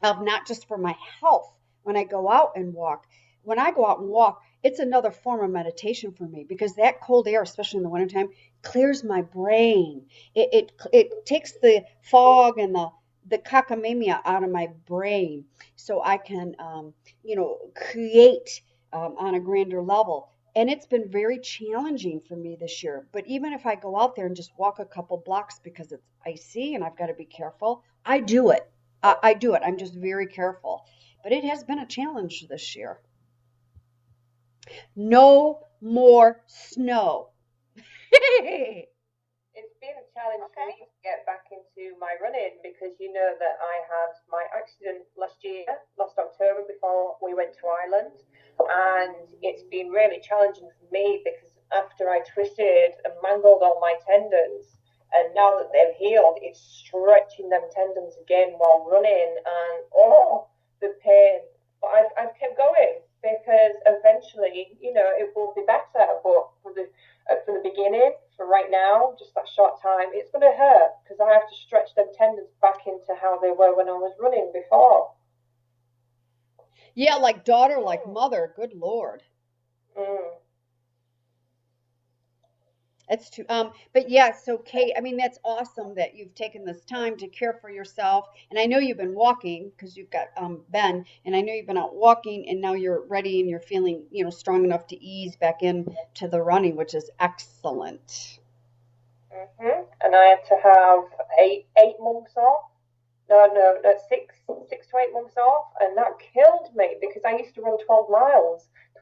of not just for my health when I go out and walk, it's another form of meditation for me because that cold air, especially in the wintertime, clears my brain. It takes the fog and the cockamamia out of my brain so I can, create on a grander level. And it's been very challenging for me this year. But even if I go out there and just walk a couple blocks because it's icy and I've got to be careful, I do it. I do it. I'm just very careful. But it has been a challenge this year. No more snow. It's been a challenge for me to get back into my running because you know that I had my accident last October before we went to Ireland, and it's been really challenging for me because after I twisted and mangled all my tendons, and now that they've healed, it's stretching them tendons again while running, and the pain. But I've kept going because eventually, it will be better. But from the beginning, for right now, just that short time, it's going to hurt because I have to stretch them tendons back into how they were when I was running before. Yeah, like daughter, like mother. Good Lord. That's true. But yeah, so Kate, I mean, that's awesome that you've taken this time to care for yourself. And I know you've been walking because you've got Ben, and I know you've been out walking, and now you're ready and you're feeling, strong enough to ease back into the running, which is excellent. And I had to have eight months off. No, 6 to 8 months off, and that killed me because I used to run 12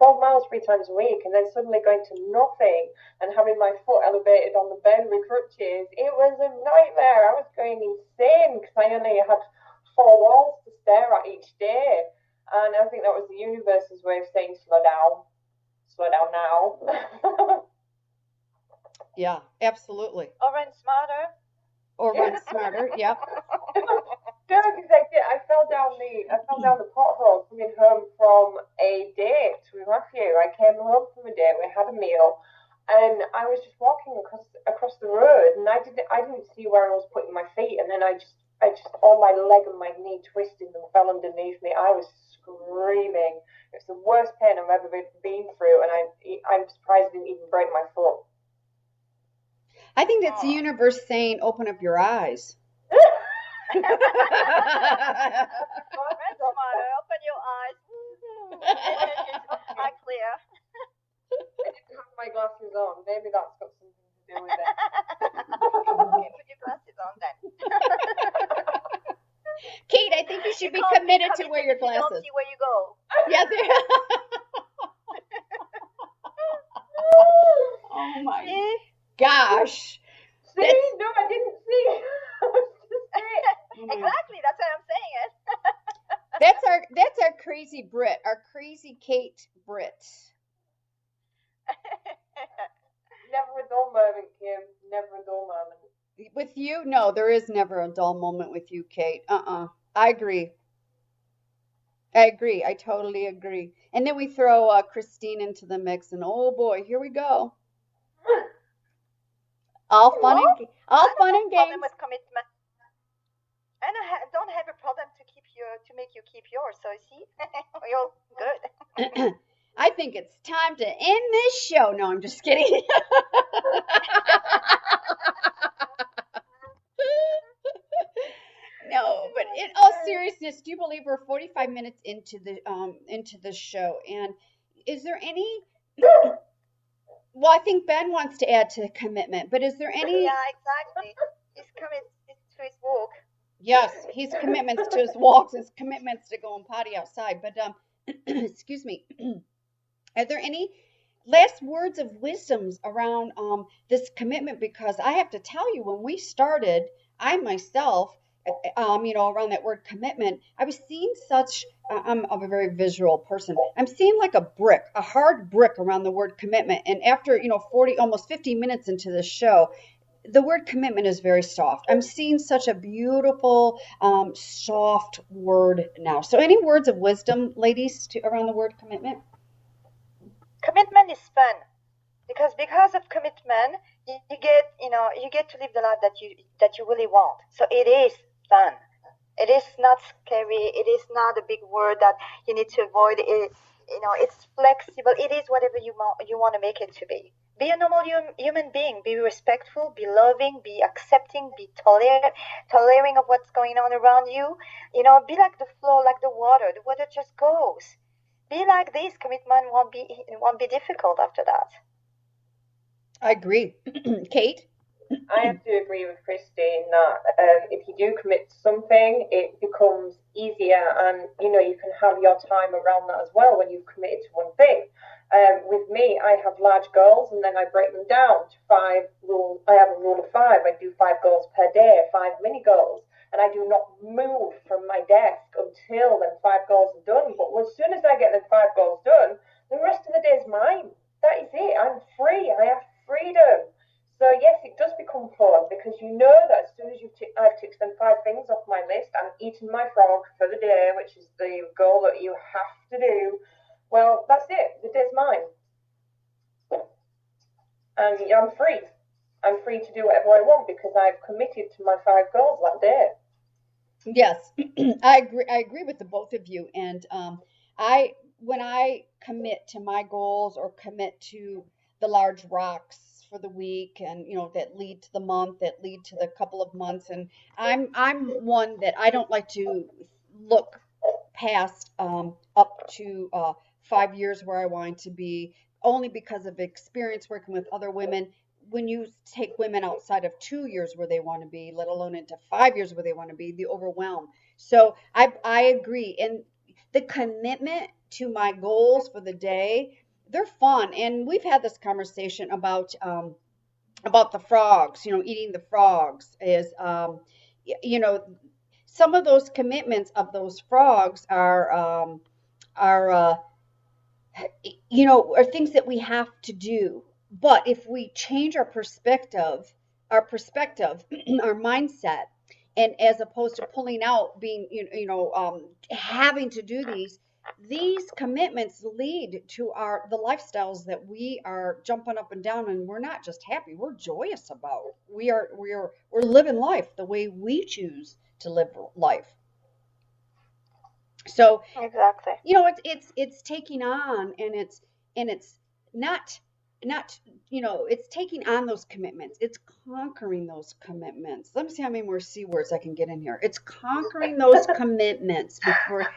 12 miles 3 times a week, and then suddenly going to nothing and having my foot elevated on the bed with crutches. It was a nightmare. I was going insane because I only had 4 walls to stare at each day. And I think that was the universe's way of saying, slow down now. Yeah, absolutely. Or run smarter. Or run smarter. Yep. No, because I fell down the pothole coming home from a date with Matthew. I came home from a date. We had a meal, and I was just walking across the road, and I didn't see where I was putting my feet, and then I just all my leg and my knee twisted and fell underneath me. I was screaming. It's the worst pain I've ever been through, and I'm surprised I didn't even break my foot. I think that's the universe saying, open up your eyes. Run smarter. Open your eyes. Eye clear. I didn't have my glasses on. Maybe that's got something to do with it. Okay, put your glasses on then. Kate, I think you should be committed to wear your You don't glasses. see where you go. Yeah, oh my gosh. See? No, I didn't see. I was just saying. Exactly, that's what I'm saying. That's our crazy Brit, our crazy Kate Brit. Never a dull moment, Kim. Never a dull moment. With you, no, there is never a dull moment with you, Kate. I agree. I totally agree. And then we throw Christine into the mix, and oh boy, here we go. All fun and games. Problem with commitment. And I don't have a problem to make you keep yours. So see, you're good. I think it's time to end this show. No, I'm just kidding. No, but in all seriousness, do you believe we're 45 minutes into the show? And is there any? Well, I think Ben wants to add to the commitment, but is there any? Yeah, exactly. He's coming to his walk. Yes, his commitments to his walks, his commitments to go and potty outside. But excuse me, are there any last words of wisdoms around this commitment? Because I have to tell you, when we started, I myself, around that word commitment, I was seeing such. I'm a very visual person. I'm seeing like a hard brick around the word commitment. And after 40, almost 50 minutes into the show, the word commitment is very soft. I'm seeing such a beautiful, soft word now. So any words of wisdom, ladies, around the word commitment? Commitment is fun because of commitment, you get to live the life that you really want. So it is fun. It is not scary. It is not a big word that you need to avoid. It's flexible. It is whatever you want to make it to be. Be a normal human being. Be respectful, be loving, be accepting, be tolerating of what's going on around you. Be like the flow, like the water. The water just goes. Be like this. Commitment won't be difficult after that. I agree. Kate? I have to agree with Christine that if you do commit to something, it becomes easier, and you can have your time around that as well when you've committed to one thing. With me, I have large goals, and then I break them down to 5 rules. I have a rule of 5. I do 5 goals per day, 5 mini goals, and I do not move from my desk until them 5 goals are done. But as soon as I get them 5 goals done, the rest of the day is mine. That is it. I'm free. I have freedom. So yes, it does become fun because you know that as soon as I've ticked them 5 things off my list, I'm eating my frog for the day, which is the goal that you have to do. Well, that's it. The day's mine. And I'm free. I'm free to do whatever I want because I've committed to my 5 goals that day. Yes, I agree with the both of you. And when I commit to my goals or commit to the large rocks for the week, and that lead to the month, that lead to the couple of months, and I'm one that I don't like to look past up to 5 years where I want to be, only because of experience working with other women. When you take women outside of 2 years where they want to be, let alone into 5 years where they want to be, the overwhelm. So I agree. And the commitment to my goals for the day, they're fun. And we've had this conversation about the frogs, eating the frogs is, you know, some of those commitments of those frogs are are things that we have to do. But if we change our perspective, our mindset, and as opposed to pulling out, being, having to do these commitments lead to the lifestyles that we are jumping up and down, and we're not just happy, we're joyous about. We're living life the way we choose to live life. So Exactly. it's taking on, and it's not it's taking on those commitments. It's conquering those commitments. Let me see how many more C words I can get in here. It's conquering those commitments before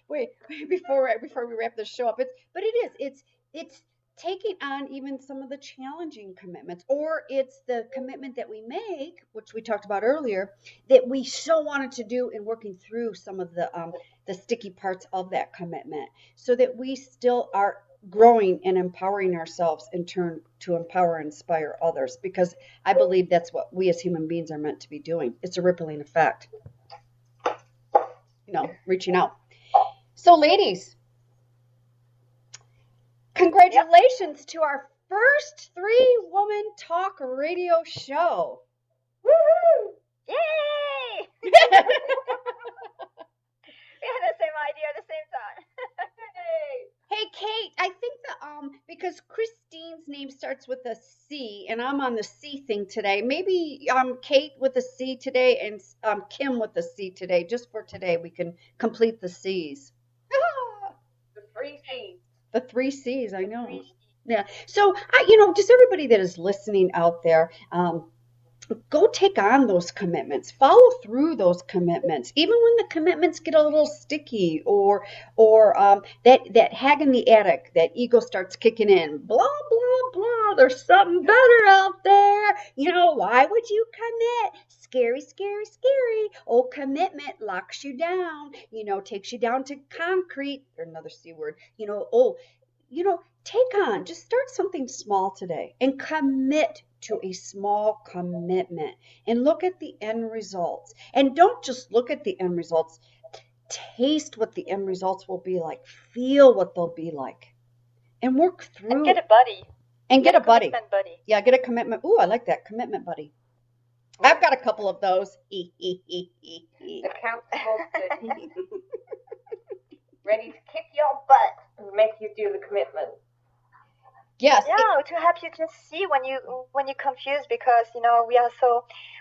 wait, before we wrap this show up. It's taking on even some of the challenging commitments, or it's the commitment that we make, which we talked about earlier, that we so wanted to do, and working through some of the sticky parts of that commitment, so that we still are growing and empowering ourselves in turn to empower and inspire others, because I believe that's what we as human beings are meant to be doing. It's a rippling effect, reaching out. So ladies, congratulations to our first 3-woman talk radio show. Woohoo! Yay! We had the same idea at the same time. Hey Kate, I think because Christine's name starts with a C, and I'm on the C thing today. Maybe Kate with a C today, and Kim with a C today. Just for today, we can complete the C's. The 3 C's. The 3 C's, I know. Yeah. So, just everybody that is listening out there, go take on those commitments, follow through those commitments, even when the commitments get a little sticky, or that hag in the attic, that ego starts kicking in, blah blah blah, there's something better out there, why would you commit? Scary, scary, scary. Oh, commitment locks you down, takes you down to concrete, or another C word, take on, just start something small today and commit to a small commitment, and look at the end results. And don't just look at the end results, taste what the end results will be like, feel what they'll be like, and work through. And get a buddy. And get a buddy. Commitment buddy. Yeah, get a commitment. Ooh, I like that, commitment buddy. I've got a couple of those. Accountable buddy. Ready to kick your butt and make you do the commitment. Yes. Yeah, to help you just see when you're confused, because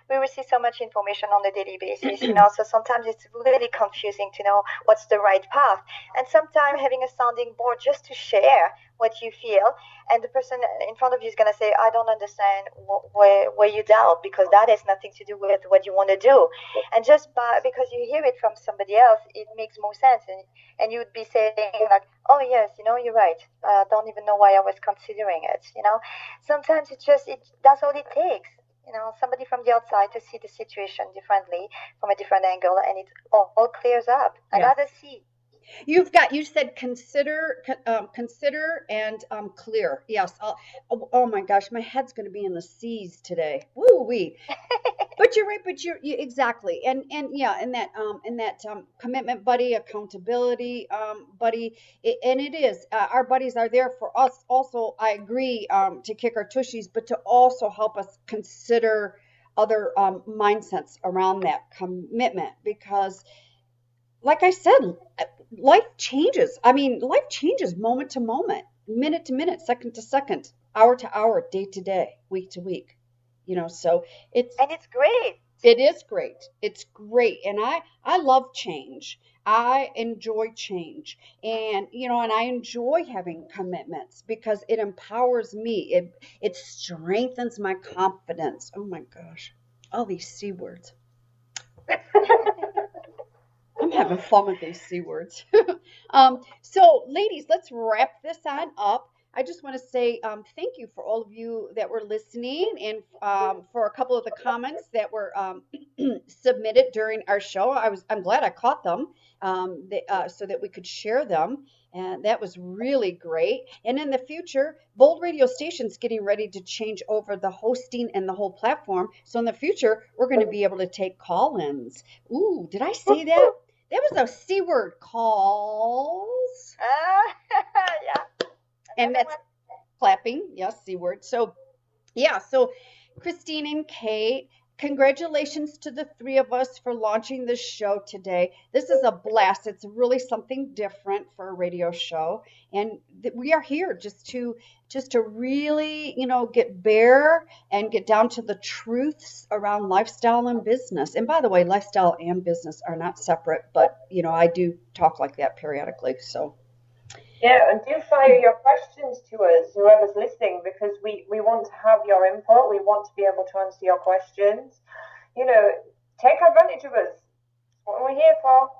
we receive so much information on a daily basis, so sometimes it's really confusing to know what's the right path. And sometimes having a sounding board just to share what you feel, and the person in front of you is going to say, I don't understand where you doubt, because that has nothing to do with what you want to do. And just because you hear it from somebody else, it makes more sense. And you would be saying like, oh yes, you're right. I don't even know why I was considering it. Sometimes that's all it takes. Somebody from the outside to see the situation differently, from a different angle, and it all clears up. Yes. Another C. You said consider and clear. Yes. Oh my gosh, my head's going to be in the C's today. Woo wee. But you're right. But you exactly. And yeah, and that commitment buddy, accountability buddy, and it is our buddies are there for us. Also, I agree, to kick our tushies, but to also help us consider other mindsets around that commitment, because, like I said, life changes. Life changes moment to moment, minute to minute, second to second, hour to hour, day to day, week to week. So it's great. It is great. It's great. And I love change. I enjoy change. And, and I enjoy having commitments, because it empowers me. It strengthens my confidence. Oh my gosh. All these C words. I'm having fun with these C words. So ladies, let's wrap this on up. I just want to say thank you for all of you that were listening, and for a couple of the comments that were submitted during our show. I'm glad I caught them so that we could share them. And that was really great. And in the future, Bold Radio Station's getting ready to change over the hosting and the whole platform. So in the future, we're going to be able to take call-ins. Ooh, did I say that? That was a C word, calls. Yeah. And that's clapping. Yes, C word. So, yeah. So Christine and Kate, congratulations to the three of us for launching this show today. This is a blast. It's really something different for a radio show. And we are here just to really, get bare and get down to the truths around lifestyle and business. And by the way, lifestyle and business are not separate, but, I do talk like that periodically. So. Yeah, and do fire your questions to us, whoever's listening, because we want to have your input. We want to be able to answer your questions. Take advantage of us. What we're here for.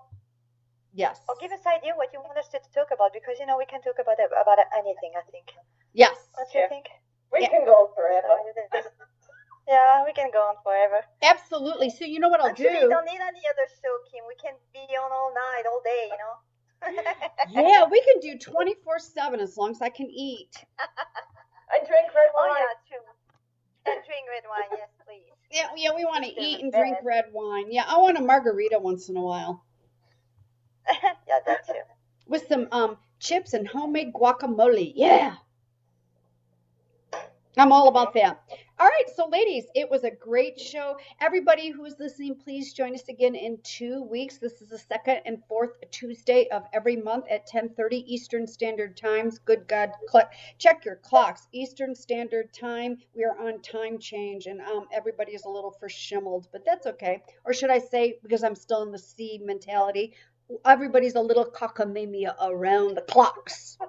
Yes. Or give us idea what you want us to talk about, because we can talk about anything, I think. Yes. What do you think? We can go forever. Yeah, we can go on forever. Absolutely. So you know what I'll do? You don't need any other show, Kim. We can be on all night, all day, Yeah, we can do 24/7 as long as I can eat. And drink red wine. Oh, yeah, true. And drink red wine, yes, please. Yeah, we want to eat and drink red wine. Yeah, I want a margarita once in a while. Yeah, that too. With some chips and homemade guacamole. Yeah. I'm all about that. All right, so ladies, it was a great show. Everybody who is listening, please join us again in 2 weeks. This is the second and fourth Tuesday of every month at 10:30 Eastern Standard Times. Good God, check your clocks. Eastern Standard Time. We are on time change, and everybody is a little verschimmeled, but that's okay. Or should I say, because I'm still in the C mentality, everybody's a little cockamamia around the clocks.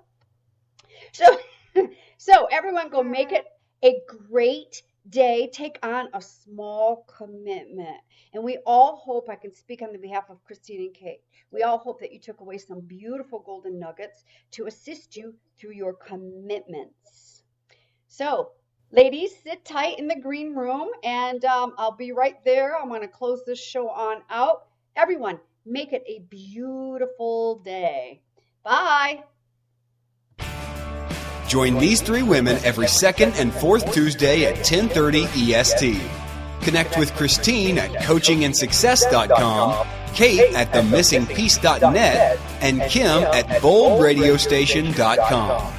So everyone go make it a great day. Take on a small commitment. And we all hope, I can speak on the behalf of Christine and Kate, we all hope that you took away some beautiful golden nuggets to assist you through your commitments. So, ladies, sit tight in the green room, and I'll be right there. I'm going to close this show on out. Everyone, make it a beautiful day. Bye. Join these three women every second and fourth Tuesday at 10:30 EST. Connect with Christine at coachingandsuccess.com, Kate at themissingpiece.net, and Kim at boldradiostation.com.